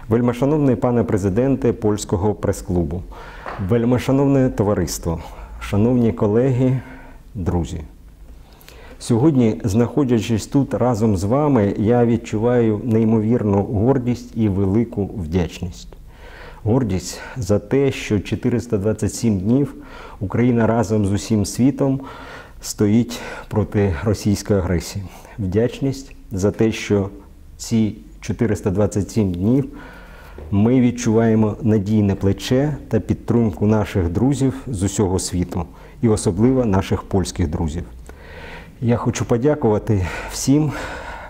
Вельмишановний пане президенте Польського прес-клубу, вельмишановне товариство, шановні колеги, друзі. Сьогодні, знаходячись тут разом з вами, я відчуваю неймовірну гордість і велику вдячність. Гордість за те, що 427 днів Україна разом з усім світом стоїть проти російської агресії. Вдячність за те, що ці 427 днів ми відчуваємо надійне плече та підтримку наших друзів з усього світу, і особливо наших польських друзів. Я хочу подякувати всім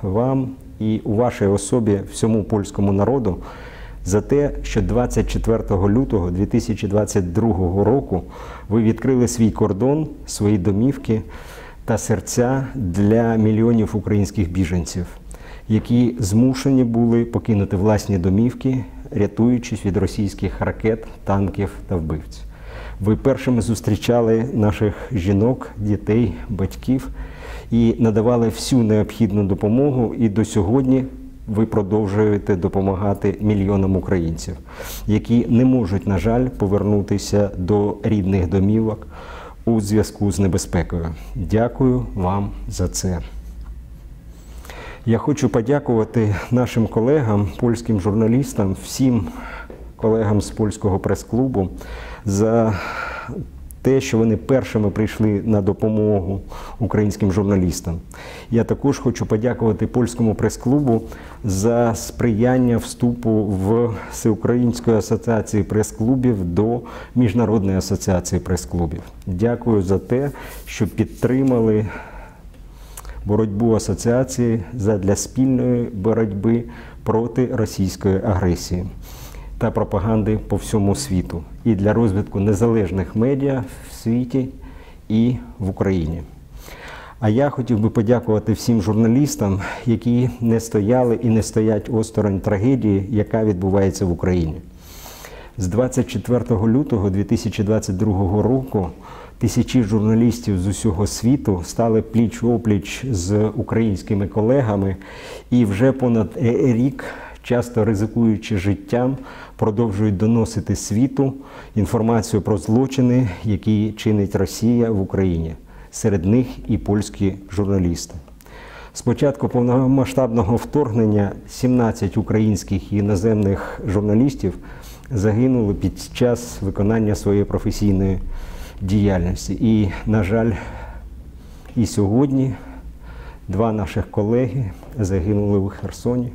вам і у вашій особі всьому польському народу за те, що 24 лютого 2022 року ви відкрили свій кордон, свої домівки та серця для мільйонів українських біженців, які змушені були покинути власні домівки, рятуючись від російських ракет, танків та вбивць. Ви першими зустрічали наших жінок, дітей, батьків і надавали всю необхідну допомогу, і до сьогодні ви продовжуєте допомагати мільйонам українців, які не можуть, на жаль, повернутися до рідних домівок у зв'язку з небезпекою. Дякую вам за це. Я хочу подякувати нашим колегам, польським журналістам, всім колегам з Польського прес-клубу за те, що вони першими прийшли на допомогу українським журналістам. Я також хочу подякувати Польському прес-клубу за сприяння вступу в Всеукраїнської асоціації прес-клубів до Міжнародної асоціації прес-клубів. Дякую за те, що підтримали боротьбу асоціації задля спільної боротьби проти російської агресії та пропаганди по всьому світу і для розвитку незалежних медіа в світі і в Україні. А я хотів би подякувати всім журналістам, які не стояли і не стоять осторонь трагедії, яка відбувається в Україні. З 24 лютого 2022 року тисячі журналістів з усього світу стали пліч-опліч з українськими колегами і вже понад рік, часто ризикуючи життям, продовжують доносити світу інформацію про злочини, які чинить Росія в Україні. Серед них і польські журналісти. З початку повномасштабного вторгнення 17 українських і іноземних журналістів загинули під час виконання своєї професійної діяльності. І, на жаль, і сьогодні два наших колеги загинули у Херсоні.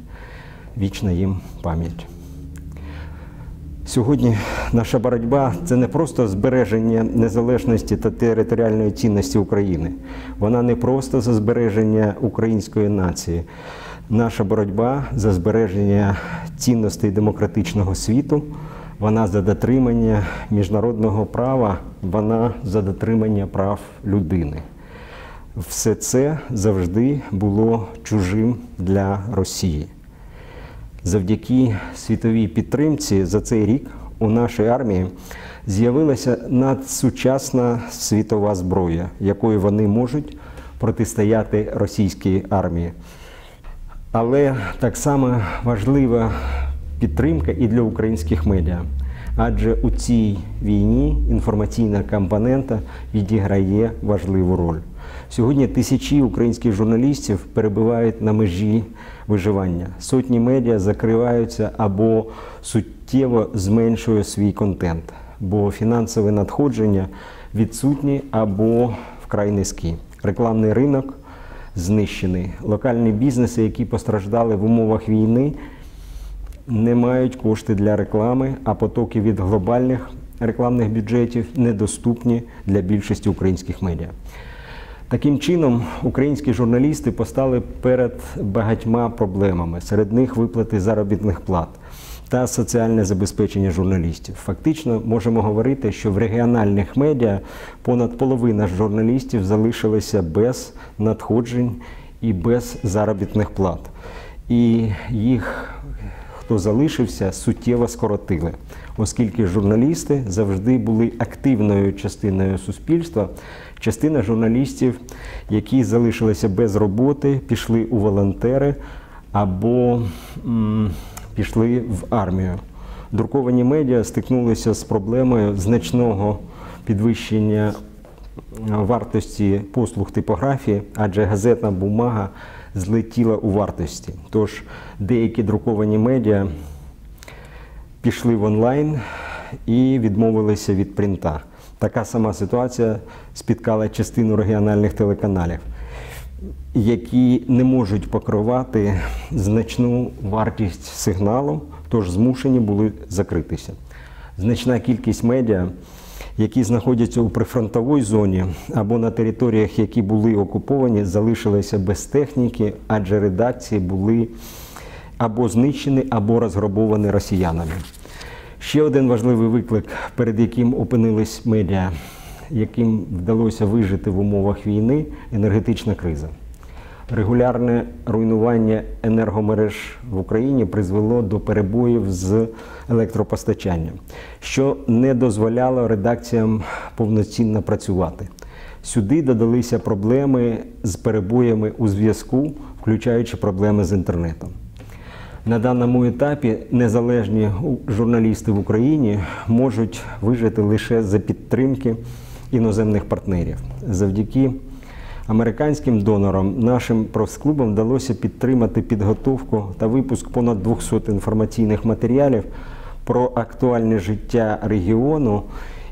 Вічна їм пам'ять. Сьогодні наша боротьба – це не просто збереження незалежності та територіальної цінності України. Вона не просто за збереження української нації. Наша боротьба за збереження цінностей демократичного світу, вона за дотримання міжнародного права, вона за дотримання прав людини. Все це завжди було чужим для Росії. Завдяки світовій підтримці за цей рік у нашій армії з'явилася надсучасна світова зброя, якою вони можуть протистояти російській армії. Але так само важлива підтримка і для українських медіа. Адже у цій війні інформаційна компонента відіграє важливу роль. Сьогодні тисячі українських журналістів перебувають на межі виживання. Сотні медіа закриваються або суттєво зменшують свій контент, бо фінансові надходження відсутні або вкрай низькі. Рекламний ринок знищений. Локальні бізнеси, які постраждали в умовах війни, не мають кошти для реклами, а потоки від глобальних рекламних бюджетів недоступні для більшості українських медіа. Таким чином, українські журналісти постали перед багатьма проблемами. Серед них виплати заробітних плат та соціальне забезпечення журналістів. Фактично, можемо говорити, що в регіональних медіа понад половина журналістів залишилися без надходжень і без заробітних плат. І їх, хто залишився, суттєво скоротили, оскільки журналісти завжди були активною частиною суспільства. Частина журналістів, які залишилися без роботи, пішли у волонтери або пішли в армію. Друковані медіа стикнулися з проблемою значного підвищення вартості послуг типографії, адже газетна бумага злетіла у вартості. Тож деякі друковані медіа пішли в онлайн і відмовилися від принта. Така сама ситуація спіткала частину регіональних телеканалів, які не можуть покривати значну вартість сигналу, тож змушені були закритися. Значна кількість медіа, які знаходяться у прифронтовій зоні або на територіях, які були окуповані, залишилися без техніки, адже редакції були або знищені, або розграбовані росіянами. Ще один важливий виклик, перед яким опинились медіа, яким вдалося вижити в умовах війни – енергетична криза. Регулярне руйнування енергомереж в Україні призвело до перебоїв з електропостачанням, що не дозволяло редакціям повноцінно працювати. Сюди додалися проблеми з перебоями у зв'язку, включаючи проблеми з інтернетом. На даному етапі незалежні журналісти в Україні можуть вижити лише за підтримки іноземних партнерів. Завдяки американським донорам нашим прес-клубам вдалося підтримати підготовку та випуск понад 200 інформаційних матеріалів про актуальне життя регіону.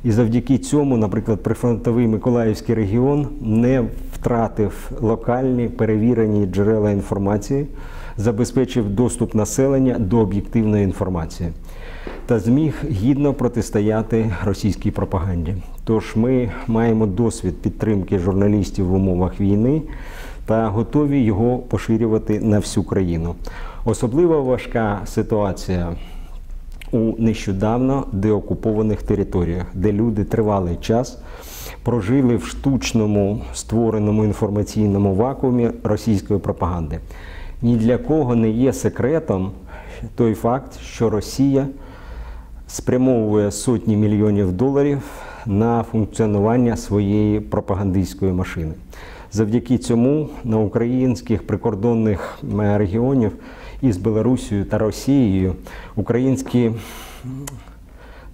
І завдяки цьому, наприклад, прифронтовий Миколаївський регіон не втратив локальні перевірені джерела інформації, забезпечив доступ населення до об'єктивної інформації та зміг гідно протистояти російській пропаганді. Тож ми маємо досвід підтримки журналістів в умовах війни та готові його поширювати на всю країну. Особливо важка ситуація у нещодавно деокупованих територіях, де люди тривалий час прожили в штучному створеному інформаційному вакуумі російської пропаганди. Ні для кого не є секретом той факт, що Росія спрямовує сотні мільйонів доларів на функціонування своєї пропагандистської машини. Завдяки цьому на українських прикордонних регіонів із Білорусією та Росією українські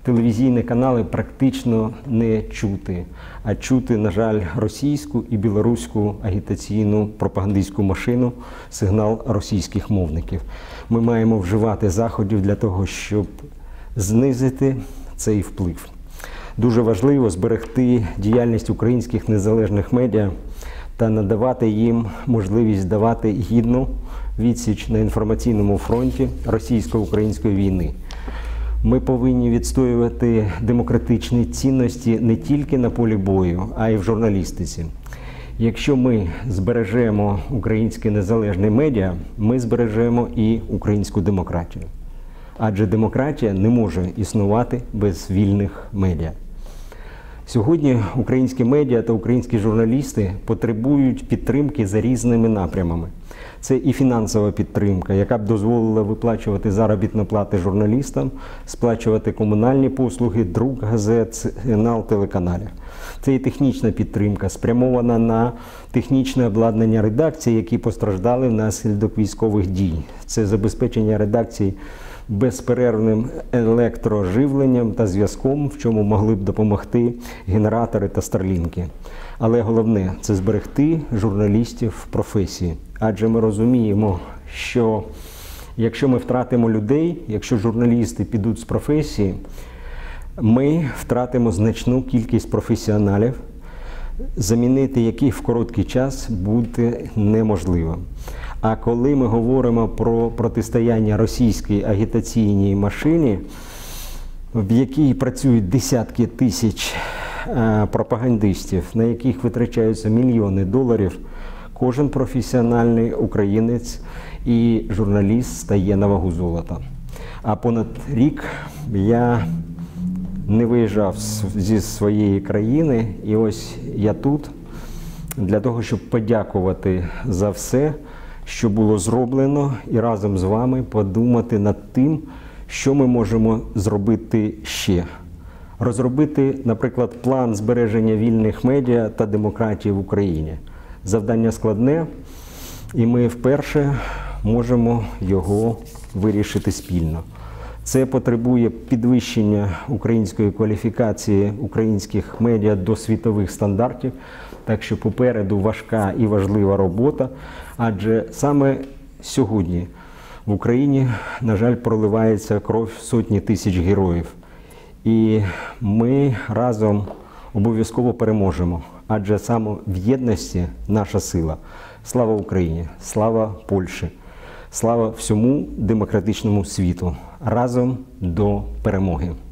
телевізійні канали практично не чути, а чути, на жаль, російську і білоруську агітаційну пропагандистську машину, сигнал російських мовників. Ми маємо вживати заходів для того, щоб знизити цей вплив. Дуже важливо зберегти діяльність українських незалежних медіа та надавати їм можливість давати гідну відсіч на інформаційному фронті російсько-української війни. Ми повинні відстоювати демократичні цінності не тільки на полі бою, а й в журналістиці. Якщо ми збережемо українське незалежне медіа, ми збережемо і українську демократію. Адже демократія не може існувати без вільних медіа. Сьогодні українські медіа та українські журналісти потребують підтримки за різними напрямами. Це і фінансова підтримка, яка б дозволила виплачувати заробітні плати журналістам, сплачувати комунальні послуги, друк газет, сигнал телеканалів. Це і технічна підтримка, спрямована на технічне обладнання редакцій, які постраждали внаслідок військових дій. Це забезпечення редакцій безперервним електроживленням та зв'язком, в чому могли б допомогти генератори та старлінки. Але головне – це зберегти журналістів в професії. Адже ми розуміємо, що якщо ми втратимо людей, якщо журналісти підуть з професії, ми втратимо значну кількість професіоналів, замінити яких в короткий час буде неможливо. А коли ми говоримо про протистояння російській агітаційній машині, в якій працюють десятки тисяч пропагандистів, на яких витрачаються мільйони доларів, кожен професіональний українець і журналіст стає на вагу золота. А понад рік я не виїжджав зі своєї країни, і ось я тут для того, щоб подякувати за все, що було зроблено, і разом з вами подумати над тим, що ми можемо зробити ще. Розробити, наприклад, план збереження вільних медіа та демократії в Україні. Завдання складне, і ми вперше можемо його вирішити спільно. Це потребує підвищення української кваліфікації українських медіа до світових стандартів, так що попереду важка і важлива робота, адже саме сьогодні в Україні, на жаль, проливається кров сотні тисяч героїв. І ми разом обов'язково переможемо, адже саме в єдності наша сила. Слава Україні! Слава Польщі! Слава всьому демократичному світу! Разом до перемоги!